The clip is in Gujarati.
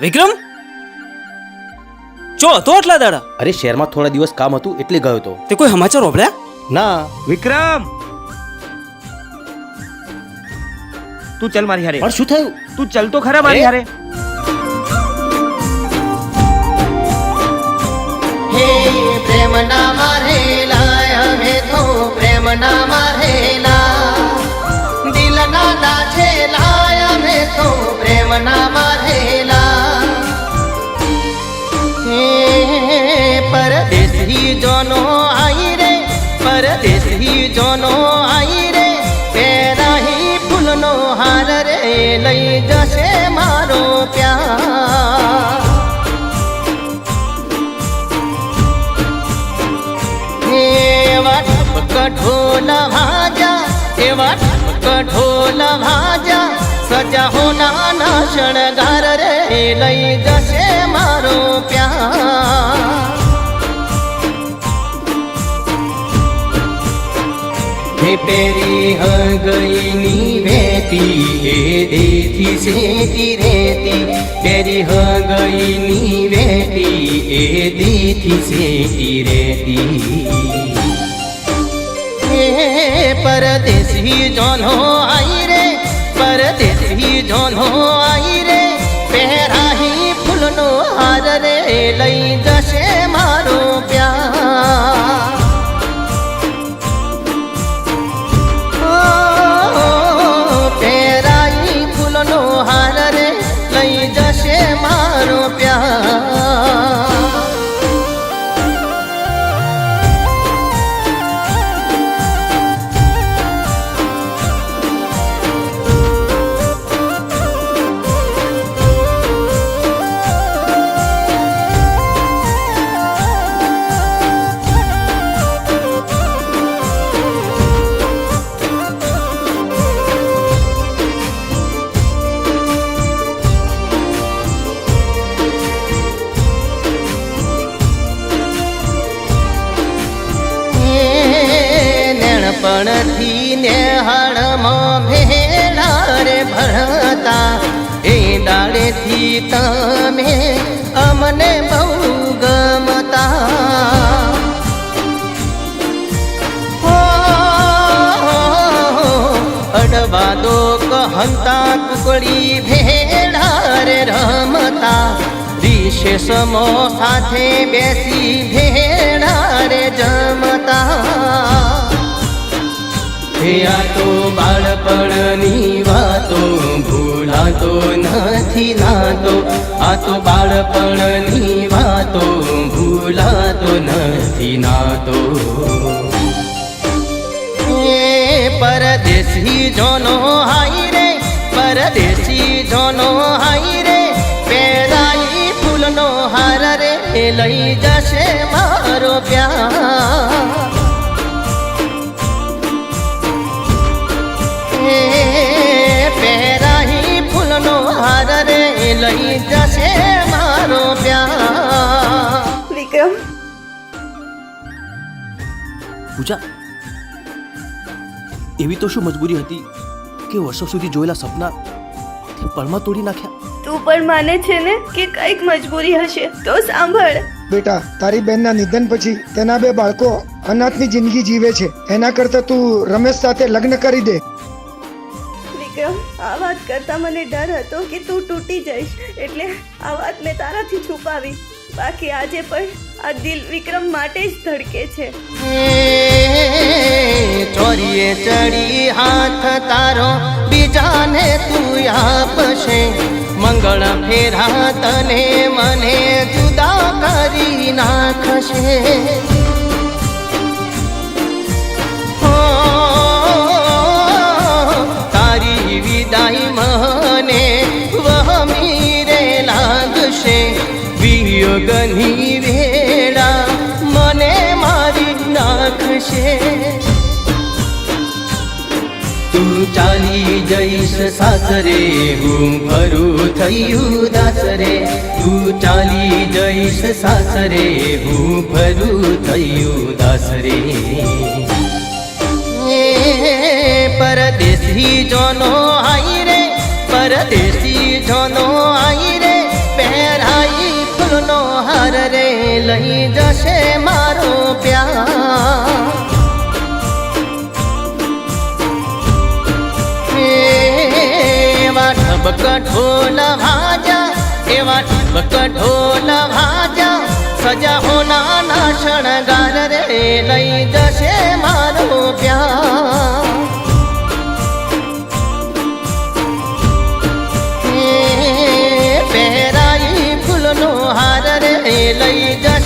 વિક્રમ ચો હતો આટલા દાડા? અરે શહેરમાં થોડા દિવસ કામ હતું એટલે ગયો તો. તે કોઈ સમાચાર ઓભળ્યા? ના. વિક્રમ, તું ચલ મારી હારે. પણ શું થયું? તું ચલ તો ખરા મારી હારે. હે પ્રેમ ના મારેલા અમે તો પ્રેમ ના મારેલા દિલ ના દાછેલા અમે તો પ્રેમ ના મારેલા હે પરદેશી જોનો આઈ રે પરદેશી જોનો આઈ રે પેરાહી ફૂલનો હાર રે લઈ જશે મારો પ્યાર એવા ઢોલ ભાજા એવા ઢોલ ભાજા સજા હોના ના શણગાર રે લઈ જશે મારો પ્યાર હે પેરી હ ગઈ ની વેતી એ દેથી સેતી રેતી પેરી હ ગઈ ની વેતી એ દેથી સેતી રેતી પરદેશી જોનો આઈ રે પરદેશી જોનો આઈ રે પહેરાહી ફૂલનો હાર રે લઈ જશે મારો પ્યાર પહેરાહી ફૂલનો હાર રે લઈ જશે મારો પ્યાર પણથી નેહાળમાં ભેળા રે ભરતા એ દાડેથી તમે અમને બહુ ગમતા અડવા દો કહંતા કુકડી ભેળા રે રમતા રિશેષમો સાથે બેસી ભેળા રે જમતા આ તો બાળપણની વાતો ભૂલાતો નથી નાતો આ તો બાળપણની વાતો ભૂલાતો નથી નાતો પરદેશી જોનો હાઈ રે પરદેશી જોનો હાઈ રે પેરાઈ ફૂલનો હાર રે લઈ જશે મારો પ્યાર પહેરાહી ફૂલનો હાર રે લઈ જશે મારો પ્યાર વિક્રમ પૂજા, એવી તો શું મજબૂરી હતી કે વર્ષો સુધી જોયેલા સપના તે પળમાં તોડી નાખ્યા? તું પણ માને છે ને કે કઈક મજબૂરી હશે તો સાંભળ બેટા, તારી બહેનના નિધન પછી તેના બે બાળકો અનાથની જિંદગી જીવે છે. એના કરતા તું રમેશ સાથે લગ્ન કરી દે. વિક્રમ, આ વાત કરતા મને ડર હતો કે તું તૂટી જઈશ એટલે આ વાત મેં તારાથી છુપાવી. બાકી આજે પણ આ દિલ વિક્રમ માટે જ ધડકે છે. ચોરીએ ચડી હાથ તારો બીજાને તું આપશે મંગળ ફેરા તને મને જુદા કરી નાખશે તારી વિદાય મને વહમી રે લાગશે વિયોગની વેળા મને મારી નાખશે તું ચાલી જઈશ સાસરે હું ભરું થયું દાસરે તું ચાલી જઈશ સાસરે હું ભરું થયું દાસરે પરદેશી જોનો આઈ રે પરદેશી જોનો આઈ રે લઈ જશે મારો પ્યાર એવા ઢબક ઢોલ ભાજા એવા ઢબક ઢોલ ભાજા સજા હોના ના શણગાર રે લઈ જશે મારો પ્યાર પહેરાઈ ફૂલનો હાર રે લઈ જશે